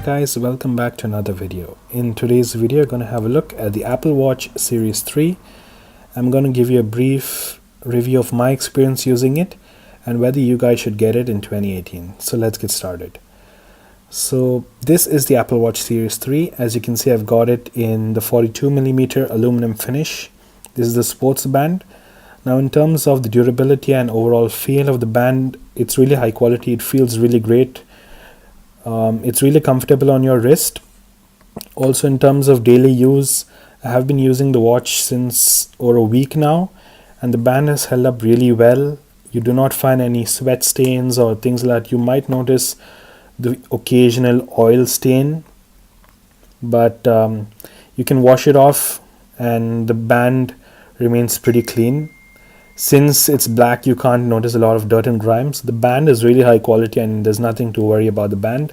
guys, welcome back to another video. In today's video, we're going to have a look at the Apple Watch Series 3. I'm going to give you a brief review of my experience using it and whether you guys should get it in 2018. So let's get started. So this is the Apple Watch Series 3. As you can see, I've got it in the 42mm aluminum finish. This is the sports band. Now in terms of the durability and overall feel of the band, it's really high quality. It feels really great. It's really comfortable on your wrist. Also in terms of daily use, I have been using the watch since over a week now, and the band has held up really well. You do not find any sweat stains or things like that. You might notice the occasional oil stain, but you can wash it off and the band remains pretty clean. Since it's black, you can't notice a lot of dirt and grime. So the band is really high quality and there's nothing to worry about the band.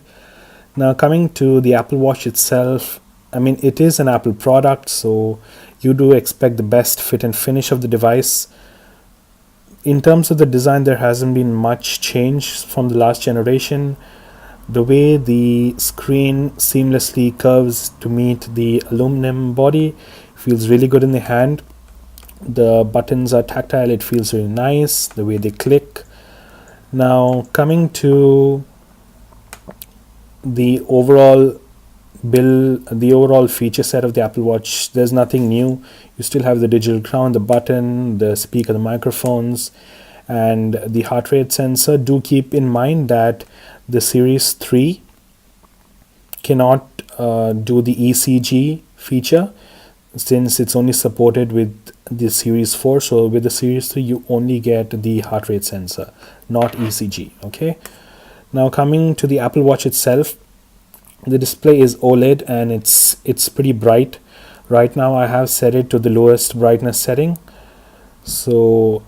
Now coming to the Apple Watch itself, I mean, it is an Apple product, so you do expect the best fit and finish of the device. In terms of the design, there hasn't been much change from the last generation. The way the screen seamlessly curves to meet the aluminum body feels really good in the hand. The buttons are tactile, it feels really nice, the way they click. Now coming to the overall feature set of the Apple Watch, there's nothing new. You still have the digital crown, the button, the speaker, the microphones, and the heart rate sensor. Do keep in mind that the Series 3 cannot do the ECG feature, since it's only supported with the Series 4. So with the Series 3 you only get the heart rate sensor, not ECG. Okay, now coming to the Apple Watch itself, the display is OLED and it's pretty bright. Right now I have set it to the lowest brightness setting, so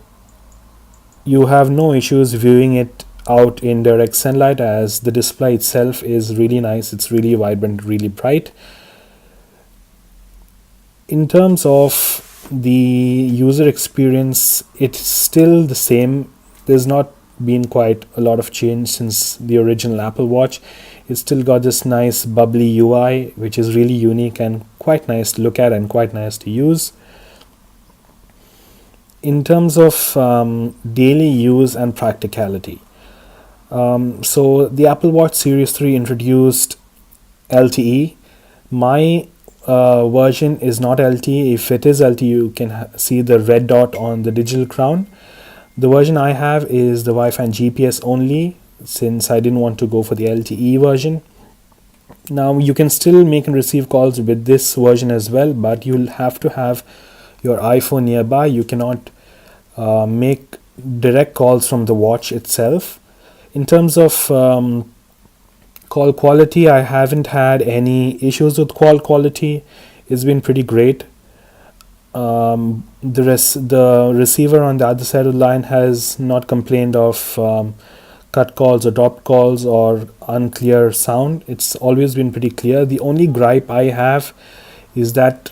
you have no issues viewing it out in direct sunlight, as the display itself is really nice. It's really vibrant, really bright. In terms of the user experience, it's still the same. There's not been quite a lot of change since the original Apple Watch. It's still got this nice bubbly UI, which is really unique and quite nice to look at and quite nice to use. In terms of daily use and practicality, so the Apple Watch Series 3 introduced LTE. My version is not LTE. If it is LTE, you can see the red dot on the digital crown. The version I have is the Wi-Fi and GPS only, since I didn't want to go for the LTE version. Now you can still make and receive calls with this version as well, but you'll have to have your iPhone nearby. You cannot make direct calls from the watch itself. In terms of call quality, I haven't had any issues with call quality. It's been pretty great. The receiver on the other side of the line has not complained of cut calls or dropped calls or unclear sound. It's always been pretty clear. The only gripe I have is that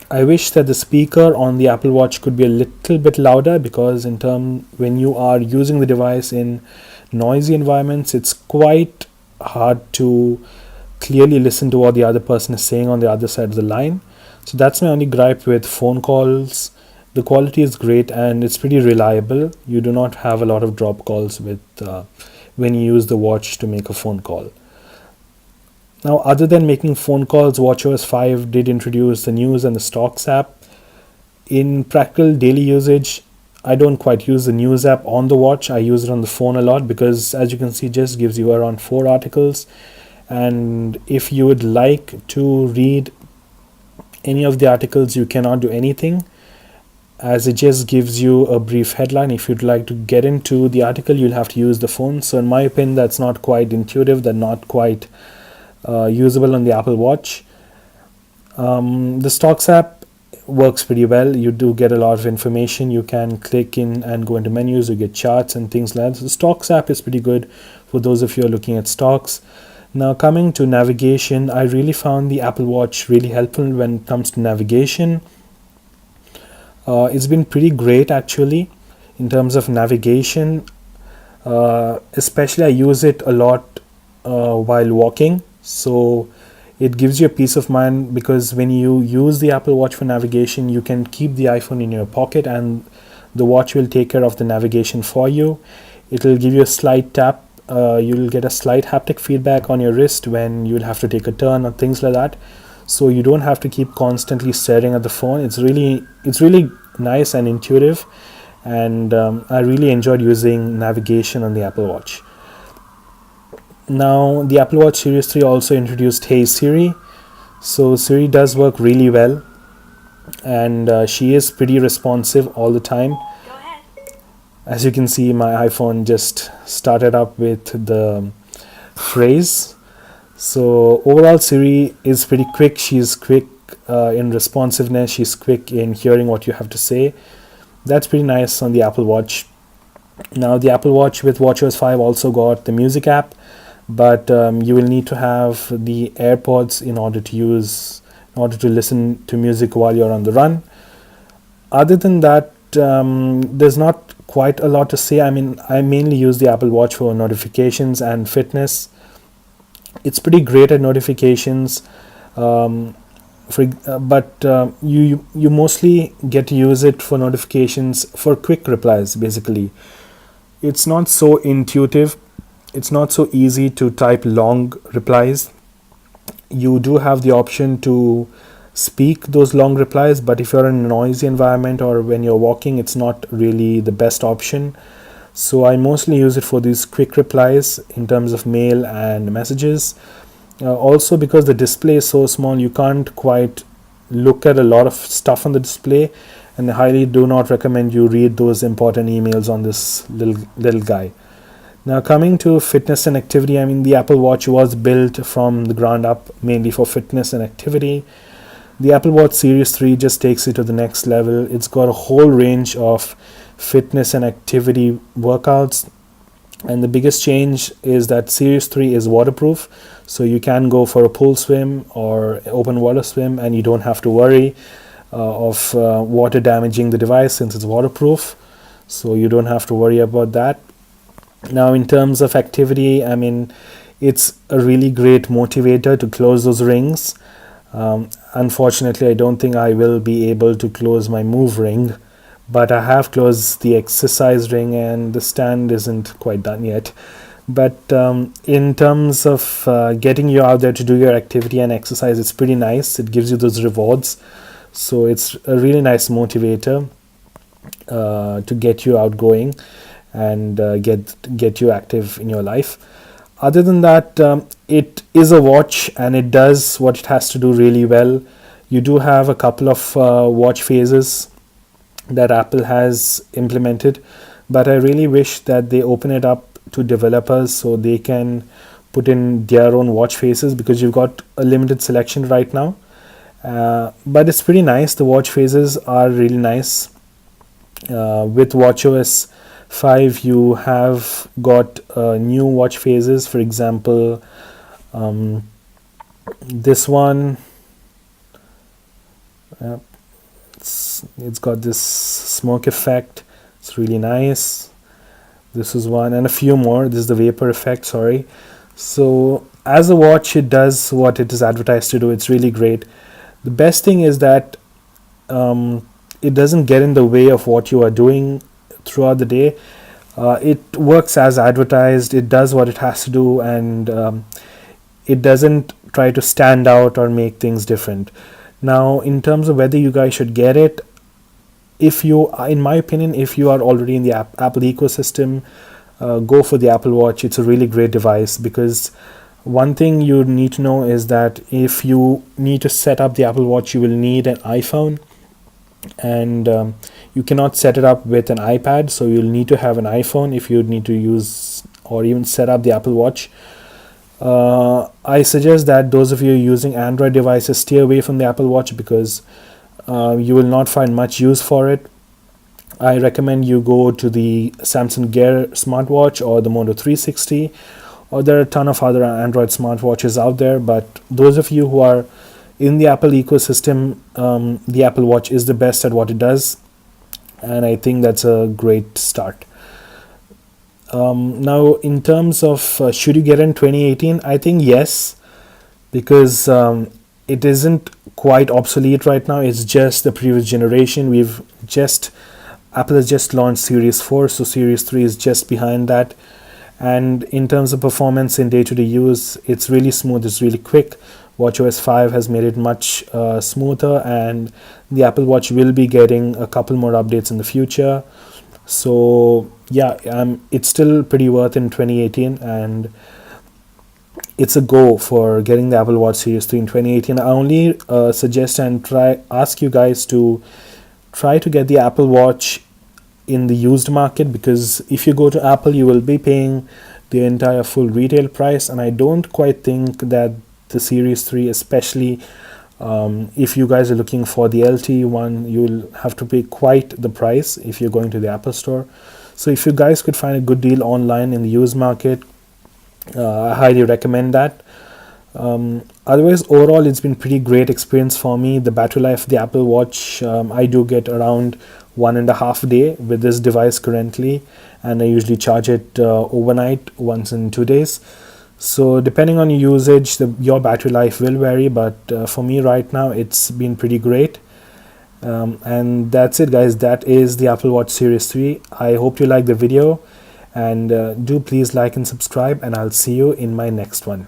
I wish that the speaker on the Apple Watch could be a little bit louder, because when you are using the device in noisy environments, it's quite hard to clearly listen to what the other person is saying on the other side of the line. So that's my only gripe with phone calls. The quality is great and it's pretty reliable. You do not have a lot of drop calls with when you use the watch to make a phone call. Now, other than making phone calls, watchOS 5 did introduce the News and the Stocks app. In practical daily usage, I don't quite use the News app on the watch. I use it on the phone a lot, because as you can see, it just gives you around 4 articles. And if you would like to read any of the articles, you cannot do anything, as it just gives you a brief headline. If you'd like to get into the article, you'll have to use the phone. So in my opinion, that's not quite intuitive. That's not quite usable on the Apple Watch. The Stocks app works pretty well. You do get a lot of information. You can click in and go into menus. You get charts and things like that. So the Stocks app is pretty good for those of you who are looking at stocks. Now coming to navigation, I really found the Apple Watch really helpful when it comes to navigation. It's been pretty great actually in terms of navigation. Especially I use it a lot while walking. So it gives you a peace of mind, because when you use the Apple Watch for navigation, you can keep the iPhone in your pocket and the watch will take care of the navigation for you. It will give you a slight tap. You'll get a slight haptic feedback on your wrist when you'll have to take a turn or things like that. So you don't have to keep constantly staring at the phone. It's really nice and intuitive, and I really enjoyed using navigation on the Apple Watch. Now, the Apple Watch Series 3 also introduced Hey Siri. So Siri does work really well, and she is pretty responsive all the time. As you can see, my iPhone just started up with the phrase. So overall, Siri is pretty quick. She's quick in responsiveness. She's quick in hearing what you have to say. That's pretty nice on the Apple Watch. Now, the Apple Watch with WatchOS 5 also got the music app, but you will need to have the AirPods in order to listen to music while you're on the run. Other than that, there's not quite a lot to say. I mean, I mainly use the Apple Watch for notifications and fitness. It's pretty great at notifications, but you mostly get to use it for notifications for quick replies. Basically, it's not so intuitive. It's not so easy to type long replies. You do have the option to speak those long replies, but if you're in a noisy environment or when you're walking, it's not really the best option. So I mostly use it for these quick replies in terms of mail and messages. Also, because the display is so small, you can't quite look at a lot of stuff on the display, and I highly do not recommend you read those important emails on this little guy. Now, coming to fitness and activity, I mean, the Apple Watch was built from the ground up mainly for fitness and activity. The Apple Watch Series 3 just takes it to the next level. It's got a whole range of fitness and activity workouts, and the biggest change is that Series 3 is waterproof, so you can go for a pool swim or open water swim and you don't have to worry of water damaging the device, since it's waterproof, so you don't have to worry about that. Now, in terms of activity, I mean, it's a really great motivator to close those rings. Unfortunately, I don't think I will be able to close my Move ring, but I have closed the exercise ring and the stand isn't quite done yet. But in terms of getting you out there to do your activity and exercise, it's pretty nice. It gives you those rewards. So it's a really nice motivator to get you outgoing and get you active in your life. Other than that, it is a watch and it does what it has to do really well. You do have a couple of watch phases that Apple has implemented, but I really wish that they open it up to developers so they can put in their own watch faces, because you've got a limited selection right now. But it's pretty nice. The watch faces are really nice. With WatchOS 5, you have got new watch phases. For example, this one, it's got this smoke effect. It's really nice. This is one, and a few more. This is the vapor effect, sorry. So as a watch, it does what it is advertised to do. It's really great. The best thing is that it doesn't get in the way of what you are doing throughout the day. It works as advertised. It does what it has to do, and it doesn't try to stand out or make things different. Now, in terms of whether you guys should get it, in my opinion, if you are already in the Apple ecosystem, go for the Apple Watch. It's a really great device, because one thing you need to know is that if you need to set up the Apple Watch, you will need an iPhone, and you cannot set it up with an iPad, so you'll need to have an iPhone if you need to use or even set up the Apple Watch. I suggest that those of you using Android devices stay away from the Apple Watch, because you will not find much use for it. I recommend you go to the Samsung Gear smartwatch or the Moto 360, or there are a ton of other Android smartwatches out there, but those of you who are in the Apple ecosystem, the Apple Watch is the best at what it does, and I think that's a great start. Now, in terms of should you get in 2018, I think yes, because it isn't quite obsolete right now. It's just the previous generation. Apple has just launched Series 4, so Series 3 is just behind that. And in terms of performance in day-to-day use, it's really smooth, it's really quick. WatchOS 5 has made it much smoother, and the Apple Watch will be getting a couple more updates in the future. So yeah, it's still pretty worth in 2018, and it's a go for getting the Apple Watch Series 3 in 2018. I only suggest and ask you guys to try to get the Apple Watch in the used market, because if you go to Apple, you will be paying the entire full retail price, and I don't quite think that the Series 3, especially if you guys are looking for the LTE one, you'll have to pay quite the price if you're going to the Apple store. So if you guys could find a good deal online in the used market, I highly recommend that. Otherwise, overall, it's been pretty great experience for me. The battery life of the Apple Watch, I do get around 1.5 day with this device currently, and I usually charge it overnight once in 2 days. So depending on your usage, your battery life will vary, but for me right now, it's been pretty great. And that's it, guys. That is the Apple Watch Series 3. I hope you like the video, and do please like and subscribe, and I'll see you in my next one.